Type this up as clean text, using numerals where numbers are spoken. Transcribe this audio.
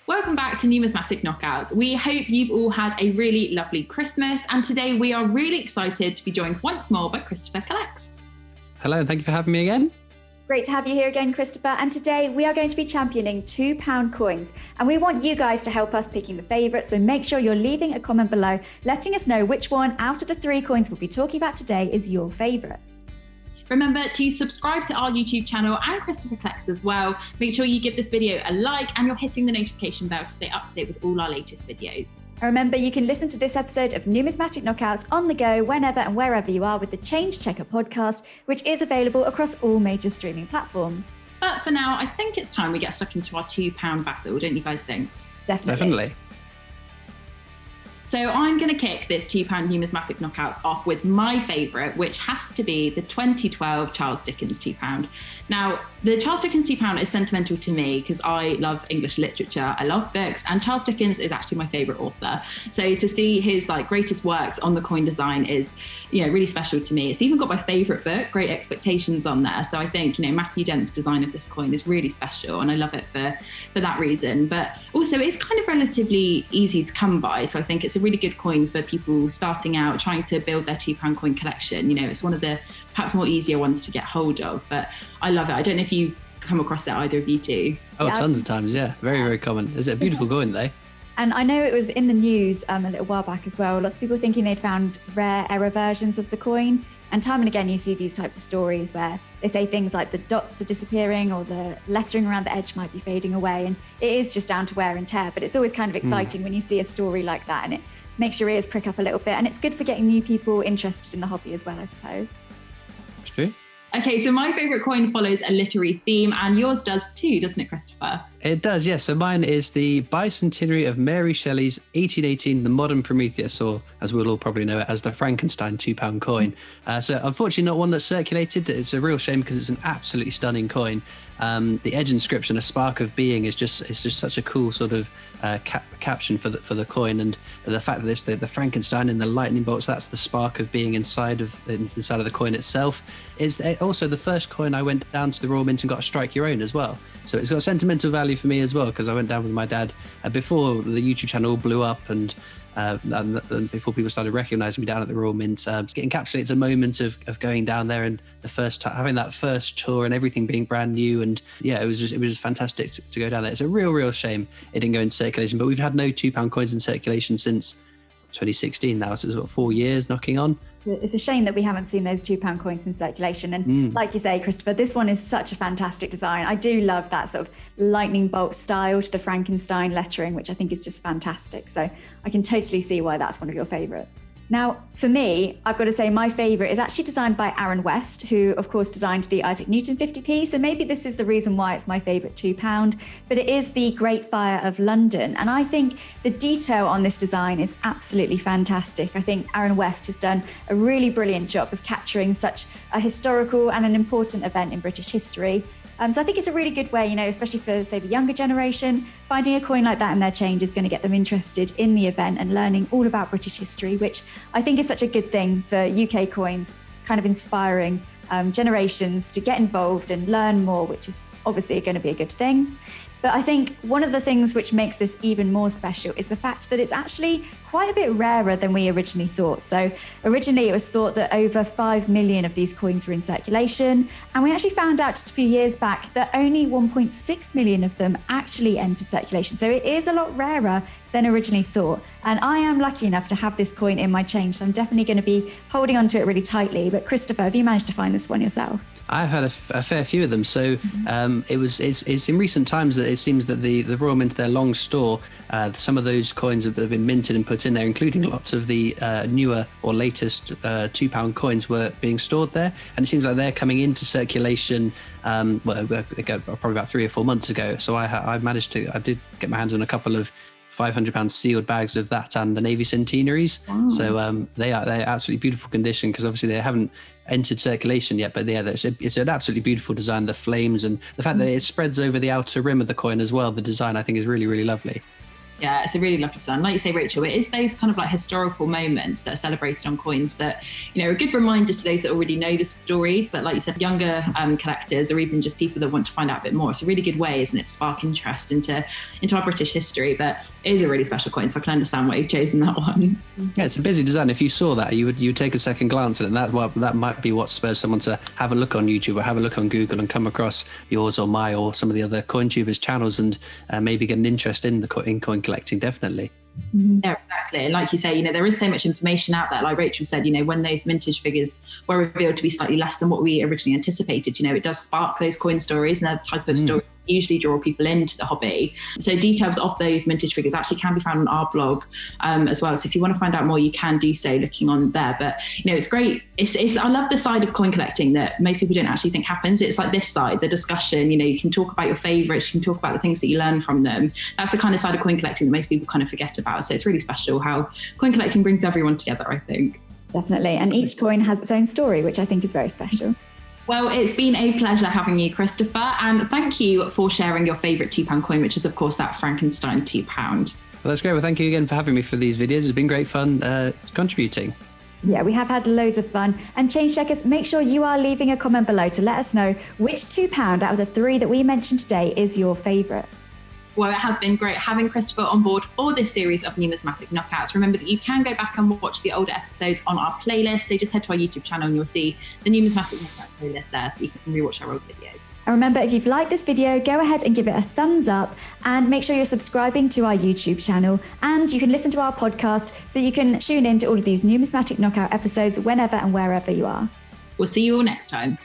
Welcome back to Numismatic Knockouts. We hope you've all had a really lovely Christmas, and today we are really excited to be joined once more by Christopher Collects. Hello, and thank you for having me again. Great to have you here again, Christopher. And today we are going to be championing £2 coins, and we want you guys to help us picking the favourite. So make sure you're leaving a comment below, letting us know which one out of the 3 coins we'll be talking about today is your favourite. Remember to subscribe to our YouTube channel and Christopher Collects as well. Make sure you give this video a like and you're hitting the notification bell to stay up to date with all our latest videos. And remember, you can listen to this episode of Numismatic Knockouts on the go whenever and wherever you are with the Change Checker podcast, which is available across all major streaming platforms. But for now, I think it's time we get stuck into our £2 battle, don't you guys think? Definitely. So I'm going to kick this £2 Numismatic Knockouts off with my favourite, which has to be the 2012 Charles Dickens £2. Now, the Charles Dickens £2 is sentimental to me because I love English literature, I love books, and Charles Dickens is actually my favourite author. So to see his greatest works on the coin design is, really special to me. It's even got my favourite book, Great Expectations, on there. So I think, Matthew Dent's design of this coin is really special, and I love it for that reason. But also, it's kind of relatively easy to come by. So I think it's a really good coin for people starting out, trying to build their £2 coin collection. It's one of the perhaps more easier ones to get hold of, but I love it. I don't know if you've come across it, either of you two. Oh, yeah. Tons of times, yeah. Very, very common. Is it a beautiful coin, though? And I know it was in the news a little while back as well. Lots of people thinking they'd found rare error versions of the coin. And time and again, you see these types of stories where they say things like the dots are disappearing or the lettering around the edge might be fading away. And it is just down to wear and tear. But it's always kind of exciting when you see a story like that, and it makes your ears prick up a little bit. And it's good for getting new people interested in the hobby as well, I suppose. True. Okay, so my favourite coin follows a literary theme, and yours does too, doesn't it, Christopher? It does, yes. So mine is the bicentenary of Mary Shelley's 1818, The Modern Prometheus, or as we'll all probably know it as the Frankenstein £2 coin. So unfortunately not one that's circulated. It's a real shame because it's an absolutely stunning coin. The edge inscription, "A Spark of Being," is just such a cool sort of caption for the coin, and the fact that the Frankenstein and the lightning bolts, that's the spark of being inside of the coin itself. Is also the first coin I went down to the Royal Mint and got a strike your own as well. So it's got sentimental value for me as well, because I went down with my dad before the YouTube channel blew up and before people started recognizing me down at the Royal Mint. It encapsulates a moment of going down there and the first time, having that first tour and everything being brand new. And yeah, it was just fantastic to go down there. It's a real shame it didn't go into circulation, but we've had no £2 coins in circulation since 2016 now, so it's sort of 4 years knocking on. It's a shame that we haven't seen those £2 coins in circulation. And like you say, Christopher, this one is such a fantastic design. I do love that sort of lightning bolt style to the Frankenstein lettering, which I think is just fantastic. So I can totally see why that's one of your favourites. Now, for me, I've got to say my favourite is actually designed by Aaron West, who, of course, designed the Isaac Newton 50p. So maybe this is the reason why it's my favourite £2, but it is the Great Fire of London. And I think the detail on this design is absolutely fantastic. I think Aaron West has done a really brilliant job of capturing such a historical and an important event in British history. So I think it's a really good way, especially for, say, the younger generation, finding a coin like that in their change is going to get them interested in the event and learning all about British history, which I think is such a good thing for UK coins. It's kind of inspiring generations to get involved and learn more, which is obviously going to be a good thing. But I think one of the things which makes this even more special is the fact that it's actually quite a bit rarer than we originally thought. So originally it was thought that over 5 million of these coins were in circulation. And we actually found out just a few years back that only 1.6 million of them actually entered circulation. So it is a lot rarer than originally thought. And I am lucky enough to have this coin in my change. So I'm definitely going to be holding onto it really tightly. But Christopher, have you managed to find this one yourself? I've had a fair few of them. So it's in recent times that it seems that the Royal Mint, their long store, some of those coins have been minted and put in there, including lots of the newer or latest £2 coins were being stored there. And it seems like they're coming into circulation probably about 3 or 4 months ago. So I did get my hands on a couple of £500 sealed bags of that and the Navy Centenaries. Wow. So they're absolutely beautiful condition, because obviously they haven't entered circulation yet, but yeah, it's an absolutely beautiful design. The flames and the fact that it spreads over the outer rim of the coin as well. The design, I think, is really, really lovely. Yeah, it's a really lovely design. Like you say, Rachel, it is those kind of like historical moments that are celebrated on coins that, are a good reminder to those that already know the stories. But like you said, younger collectors or even just people that want to find out a bit more. It's a really good way, isn't it, to spark interest into our British history. But it is a really special coin, so I can understand why you've chosen that one. Yeah, it's a busy design. If you saw that, you would take a second glance at it, and that might be what spurs someone to have a look on YouTube or have a look on Google and come across yours or my or some of the other coin tubers channels and maybe get an interest in coin collecting. Definitely. Yeah, exactly. And like you say, there is so much information out there. Like Rachel said, when those vintage figures were revealed to be slightly less than what we originally anticipated, it does spark those coin stories, and that type of story usually draw people into the hobby. So details of those vintage figures actually can be found on our blog as well. So if you want to find out more, you can do so looking on there. But it's great. I love the side of coin collecting that most people don't actually think happens. It's like this side, the discussion. You can talk about your favorites, you can talk about the things that you learn from them. That's the kind of side of coin collecting that most people kind of forget about. So it's really special how coin collecting brings everyone together, I think. Definitely. And each coin has its own story, which I think is very special. Well, it's been a pleasure having you, Christopher, and thank you for sharing your favourite £2 coin, which is, of course, that Frankenstein £2. Well, that's great. Well, thank you again for having me for these videos. It's been great fun contributing. Yeah, we have had loads of fun. And Change Checkers, make sure you are leaving a comment below to let us know which £2 out of the 3 that we mentioned today is your favourite. Well, it has been great having Christopher on board for this series of Numismatic Knockouts. Remember that you can go back and watch the older episodes on our playlist. So just head to our YouTube channel and you'll see the Numismatic Knockout playlist there, so you can rewatch our old videos. And remember, if you've liked this video, go ahead and give it a thumbs up and make sure you're subscribing to our YouTube channel. And you can listen to our podcast so you can tune in to all of these Numismatic Knockout episodes whenever and wherever you are. We'll see you all next time.